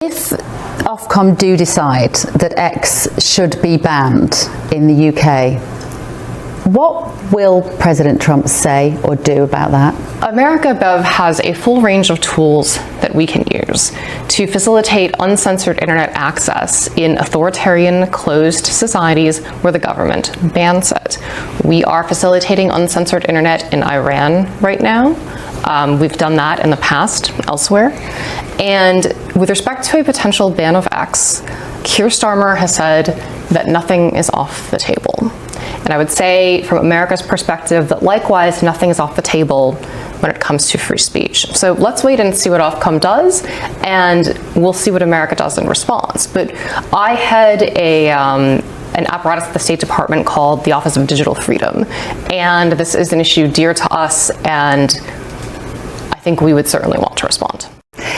If Ofcom do decide that X should be banned in the UK, what will President Trump say or do about that? America Bev has a full range of tools that we can use to facilitate uncensored internet access in authoritarian, closed societies where the government bans it. We are facilitating uncensored internet in Iran right now. We've done that in the past elsewhere. And with respect to a potential ban of X, Keir Starmer has said that nothing is off the table. And I would say, from America's perspective, that likewise, nothing is off the table when it comes to free speech. So let's wait and see what Ofcom does, and we'll see what America does in response. But I had an apparatus at the State Department called the Office of Digital Freedom, and this is an issue dear to us, and I think we would certainly want to respond.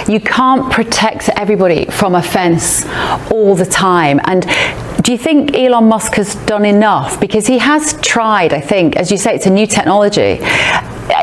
You can't protect everybody from offence all the time. And do you think Elon Musk has done enough? Because he has tried, I think, as you say, it's a new technology.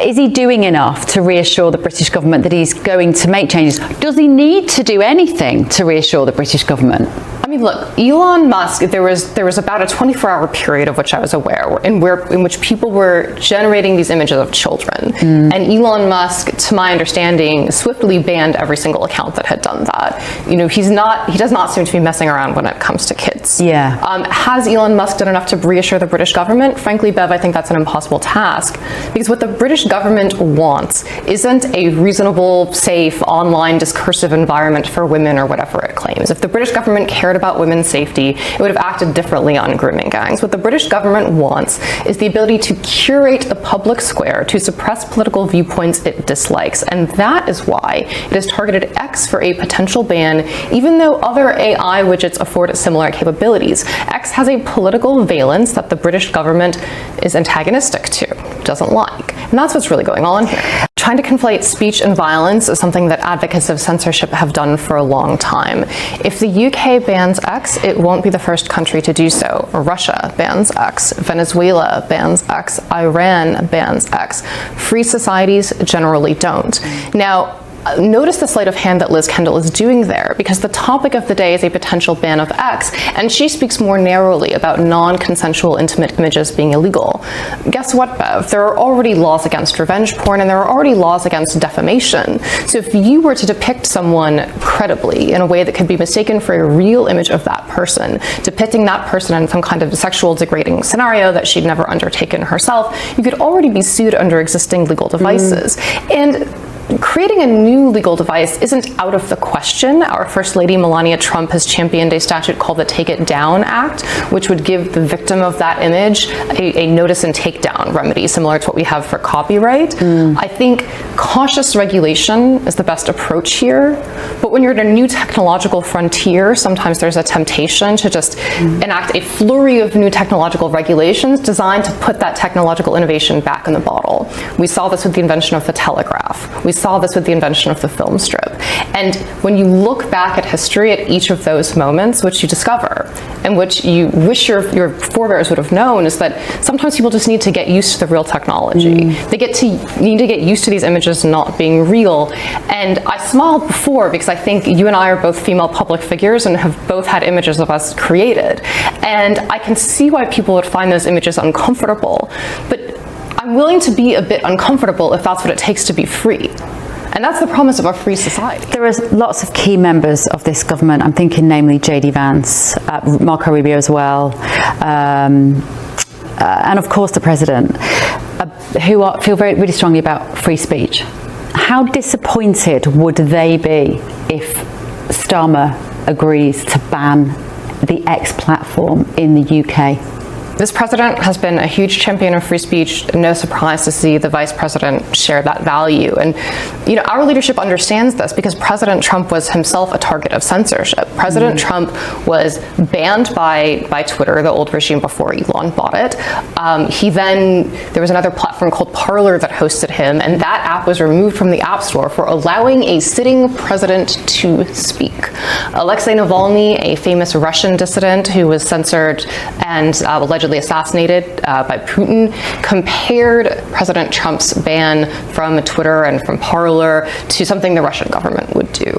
Is he doing enough to reassure the British government that he's going to make changes? Does he need to do anything to reassure the British government? I mean, look, Elon Musk, there was about a 24-hour period of which I was aware, in which people were generating these images of children. And Elon Musk, to my understanding, swiftly banned every single account that had done that. You know, he does not seem to be messing around when it comes to kids. Yeah. Has Elon Musk done enough to reassure the British government? Frankly, Bev, I think that's an impossible task, because what the British government wants isn't a reasonable, safe, online discursive environment for women or whatever it claims. If the British government cared about women's safety, it would have acted differently on grooming gangs. What the British government wants is the ability to curate the public square to suppress political viewpoints it dislikes, and that is why it has targeted X for a potential ban, even though other AI widgets afford similar capabilities. X has a political valence that the British government is antagonistic to, doesn't like, and that's what's really going on here. Trying to conflate speech and violence is something that advocates of censorship have done for a long time. If the UK bans X, it won't be the first country to do so. Russia bans X, Venezuela bans X, Iran bans X. Free societies generally don't. Now, notice the sleight of hand that Liz Kendall is doing there, because the topic of the day is a potential ban of X, and she speaks more narrowly about non-consensual intimate images being illegal. Guess what, Bev? There are already laws against revenge porn, and there are already laws against defamation. So if you were to depict someone credibly in a way that could be mistaken for a real image of that person, depicting that person in some kind of sexual degrading scenario that she'd never undertaken herself, you could already be sued under existing legal devices. And creating a new legal device isn't out of the question. Our First Lady Melania Trump has championed a statute called the Take It Down Act, which would give the victim of that image a notice and takedown remedy, similar to what we have for copyright. I think cautious regulation is the best approach here, but when you're at a new technological frontier, sometimes there's a temptation to just enact a flurry of new technological regulations designed to put that technological innovation back in the bottle. We saw this with the invention of the telegraph. We saw this with the invention of the film strip. And when you look back at history at each of those moments, which you discover, and which you wish your forebears would have known, is that sometimes people just need to get used to the real technology. They need to get used to these images not being real. And I smiled before because I think you and I are both female public figures and have both had images of us created. And I can see why people would find those images uncomfortable. But I'm willing to be a bit uncomfortable if that's what it takes to be free. And that's the promise of a free society. There are lots of key members of this government. I'm thinking namely J.D. Vance, Marco Rubio as well, and of course the president, who feel really strongly about free speech. How disappointed would they be if Starmer agrees to ban the X platform in the UK? This president has been a huge champion of free speech. No surprise to see the vice president share that value. And, you know, our leadership understands this because President Trump was himself a target of censorship. President Trump was banned by Twitter, the old regime before Elon bought it. There was another platform called Parler that hosted him, and that app was removed from the App Store for allowing a sitting president to speak. Alexei Navalny, a famous Russian dissident who was censored and allegedly assassinated by Putin, compared President Trump's ban from Twitter and from Parler to something the Russian government would do.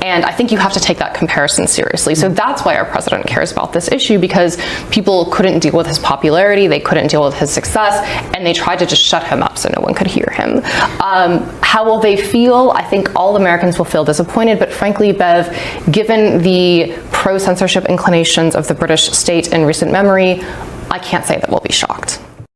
And I think you have to take that comparison seriously. So that's why our president cares about this issue, because people couldn't deal with his popularity, they couldn't deal with his success, and they tried to just shut him up so no one could hear him. How will they feel? I think all Americans will feel disappointed, but frankly, Bev, given the pro-censorship inclinations of the British state in recent memory, I can't say that we'll be shocked.